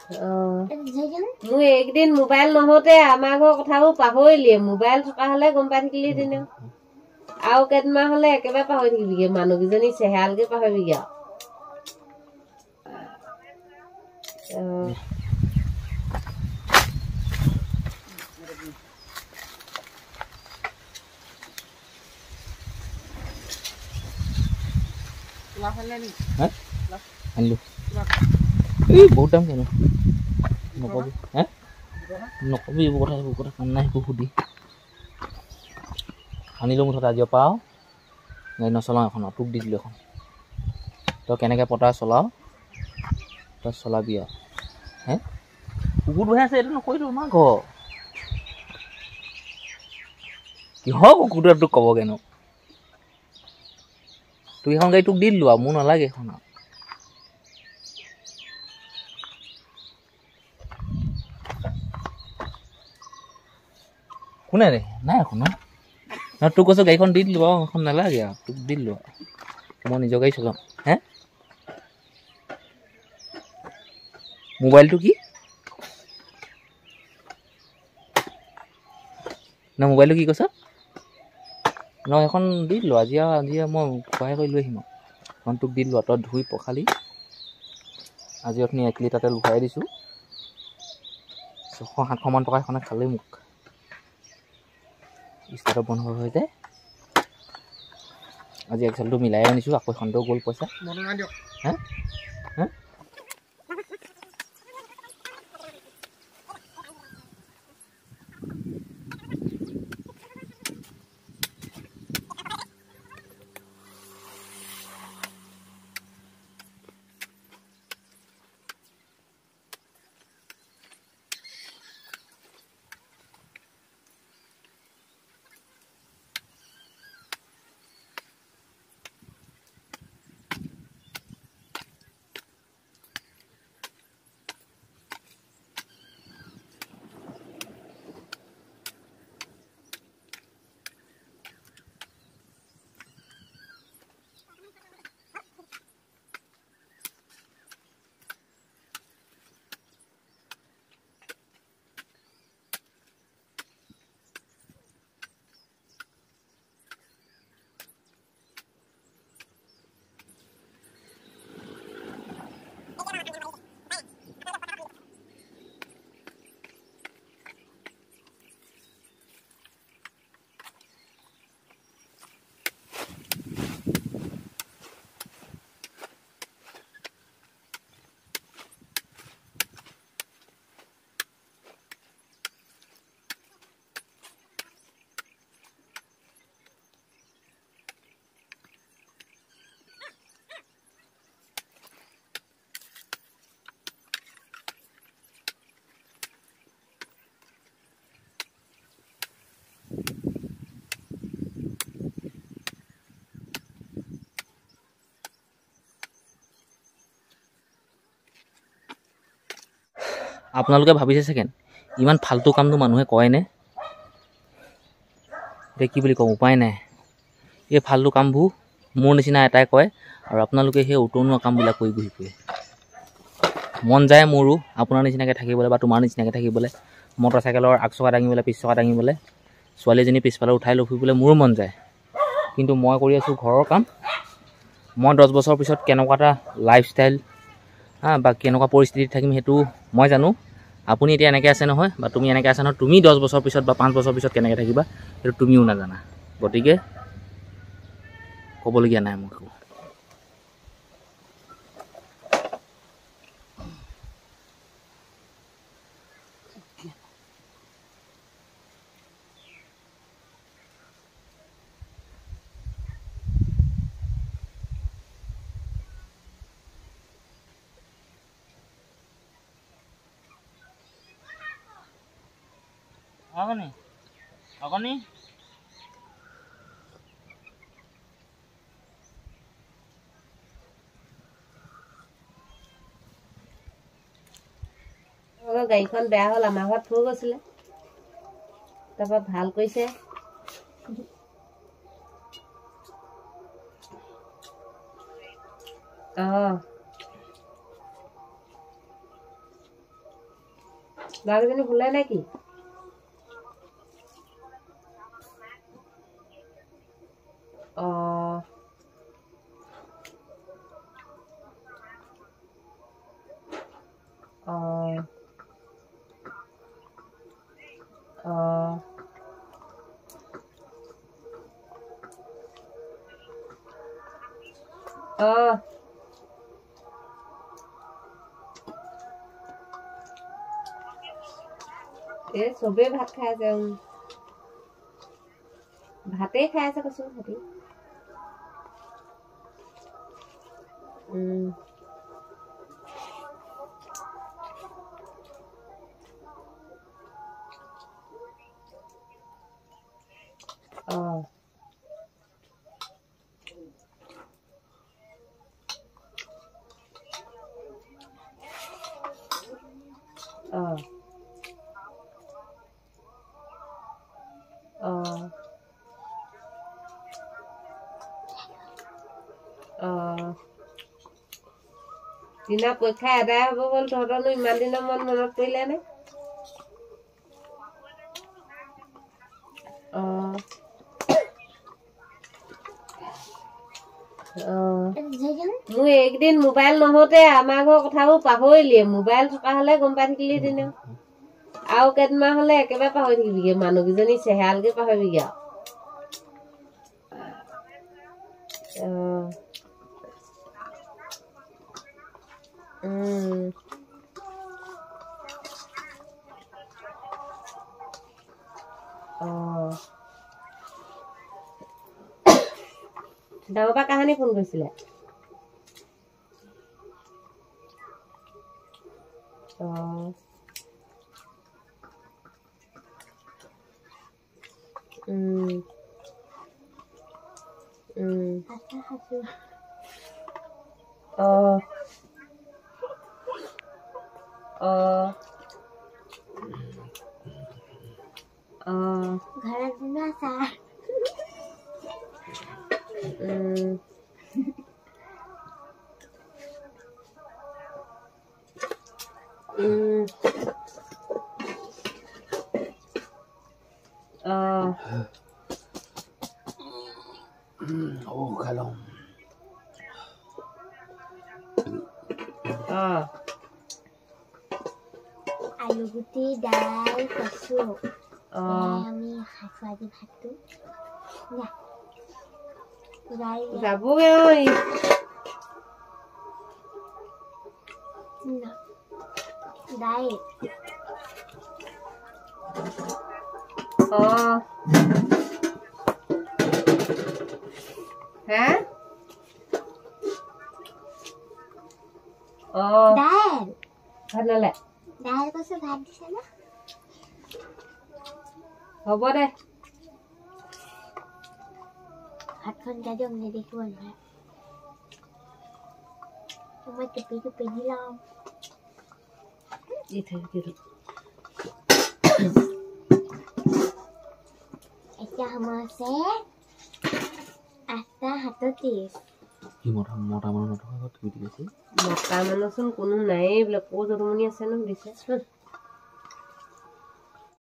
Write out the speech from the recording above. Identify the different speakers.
Speaker 1: মোৰ একদিন মোবাইল নহওঁতে আমাৰ ঘৰৰ কথাবোৰ পাহৰিলিয়ে মোবাইল থকা হলে গম পাই থাকিলি দিনে আৰু কেইদিনমান হলে একেবাৰে পাহৰি থাকিবিগে মানুহকেইজনী চেহেৰালকে পাহৰিবিগে
Speaker 2: বহুত দাম কেন নকবি নকবি এইবোৰ কথা কাম নাই একো সুধি আনিলোঁ মুঠতে আজিৰ পৰা গাড়ী নচলাওঁ এখন তোক দি দিলোঁ এখন তই কেনেকৈ পতা চলাওঁ তই চলাবি আৰু কুকুৰ বহি আছে এইটো নকৰিলোঁ আমাৰ ঘৰ কিহৰ কুকুৰটোৱে তোক ক'বগৈনো তোক এখন গাড়ী তোক দি দিলোঁ আৰু মোৰ নালাগে এখন আৰু কোনে দে নাই এখন তোক কৈছোঁ গাড়ীখন দি দিলোঁ আৰু এখন নালাগে আৰু তোক দি দিলোঁ আৰু মই নিজৰ গাড়ী চলাম মোবাইলটো কি না মোবাইলটো কি কৈছ ন এখন দি দিলোঁ আজি মই সহায় কৰি লৈ আহিম আৰু এখন তোক দি দিলোঁ তই ধুই পখালি আজি আপুনি 1 লিটাৰ তেল ভৰাই দিছোঁ 600-700 মান টকা এখনে খালেই মোক ষ্টাৰ্টত বন্ধ হৈ যায় আজি এক্সেলটো মিলাই আনিছোঁ আকৌ এখনটো গ'ল পইচা আপোনালোকে ভাবিছে চাগে ইমান ফাল্টু কামটো মানুহে কয়নে এতিয়া কি বুলি কওঁ উপায় নাই এই ফাল্টু কামবোৰ মোৰ নিচিনা এটাই কয় আৰু আপোনালোকে সেই উতনুৱা কামবিলাক কৰি ঘূৰি ফুৰে মন যায় মোৰো আপোনাৰ নিচিনাকৈ থাকিবলৈ বা তোমাৰ নিচিনাকৈ থাকিবলৈ মটৰচাইকেলৰ আগচকা দাঙিবলৈ পিছচকা দাঙিবলৈ ছোৱালীজনী পিছফালে উঠাই লৈ ফুৰিবলৈ মোৰো মন যায় কিন্তু মই কৰি আছোঁ ঘৰৰ কাম মই 10 বছৰ পিছত কেনেকুৱা এটা লাইফষ্টাইল বা কেনেকুৱা পৰিস্থিতিত থাকিম সেইটো মই জানো আপুনি এতিয়া এনেকৈ আছে নহয় বা তুমি এনেকৈ আছা নহয় তুমি 10 বছৰ পিছত বা 5 বছৰ পিছত কেনেকৈ থাকিবা সেইটো তুমিও নাজানা গতিকে ক'বলগীয়া নাই মোক Agani.
Speaker 1: গাড়ীখন বেয়া হ'ল আমাৰ ঘৰত থৈ গৈছিলে তাৰপৰা ভাল কৰিছে বাঘজনী শুলে নে কি? চবেই ভাত খাই আছে। ভাতেই খাই আছে কৈছো ভাতি। দিনা পৰীক্ষা এদায় হ'ব গ'ল, তহঁতৰনো ইমান দিনৰ মনত পৰিলে নে? মোৰ এইকেইদিন মোবাইল নহওঁতে আমাৰ ঘৰৰ কথাবোৰ পাহৰিলিয়ে। মোবাইল থকা হলে গম পাই থাকিলি দিনে। আৰু কেইদিনমান হলে একেবাৰে পাহৰি থাকিবিগে। মানুহকেইজনী চেহেৰালকে পাহৰিবিগে আৰু। ডাঙৰ পৰা কাহানী ফোন কৰিছিলে?
Speaker 3: আলু গুটি দাল কচু আমি খাইছো আজি ভাতটো
Speaker 1: যাবগে
Speaker 3: দাই দাইল কচু ভাত দিছে না
Speaker 1: হ'ব দে
Speaker 3: ভাতখন যাতে নেদেখিব নহয় মই টুপি পিন্ধি লওঁ এতিয়া সময় আছে 8:37
Speaker 2: মতা মানুহ নথকা তুমি দিছে
Speaker 1: মতা মানুহচোন কোনো নায়েই বোলে ক'ত জন্মনি আছে ন দিছে